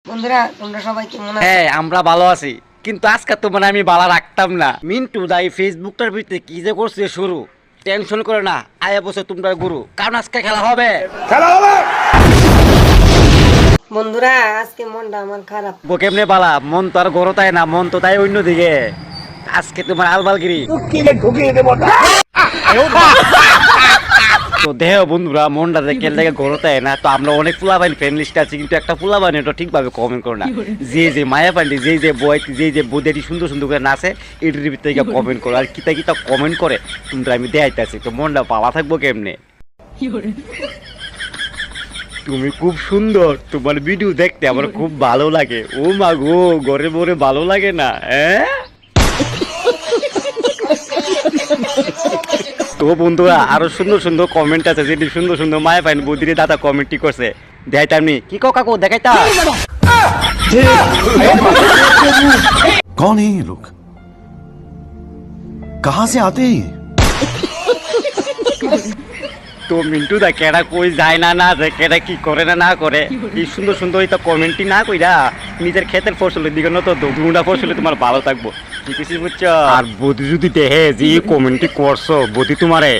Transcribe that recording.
বন্ধুরা তোমরা সবাই কেমন আছো? হ্যাঁ আমরা ভালো আছি, কিন্তু আজকে তো মানে আমি ভালো রাখতাম না। মিন্টু দাই ফেসবুকটার ভিতরে কি যে করছে শুরু, টেনশন করে না, আয়া বসে তোমরা গুরু, কারণ আজকে খেলা হবে। বন্ধুরা আজকে মনটা আমার খারাপ। কেমনে বালা, মন তো আর গরো তাই না, মন তো তাই অন্যদিকে। আজকে তোমার আলবালগিরি তো দেহ বন্ধুরা, মনটা দেখে দেখে গড়তায় না। তো আমরা অনেক ফুলাবাইন ফ্রেন্ড লিস্ট আছে, কিন্তু একটা ফুলাবাইন এটা ঠিকভাবে কমেন্ট করো না। যে মায়া পান্ডি, যে বয়, যে বৌদি সুন্দর সুন্দর করে নাচে, এটির ভিতরে কমেন্ট করো। আর কিতা কিতা কমেন্ট করে তোমরা আমি দেখাইতেছি, তো মনটা পাওয়া থাকবো কেমনে। তুমি খুব সুন্দর, তোমার ভিডিও দেখতে আমার খুব ভালো লাগে। ও মা গো, ঘরে বরে ভালো লাগে না? তো বন্ধুরা আরো সুন্দর সুন্দর কমেন্ট আছে, যেটি সুন্দর সুন্দর মায়া পাইন বৌদিরে দাদা কমেন্টই করছে, দেখাইতামনি কি কাকু দেখাইতা। कौन है ये लोग? कहां से आते हैं ये? তো মিন্টু দা কেডা কই যায় না না যায়, কেডা কি করে না না করে, এই সুন্দর সুন্দর এটা কমেন্টই না কইরা নিজের ক্ষেতের ফসলের দিকে নত দুটা ফসলে তোমার ভালো থাকবো, ঠিক আছে বুঝছো? আর বৌদি যদি দেখে যে কমেন্টই করছো, বৌদি তোমারে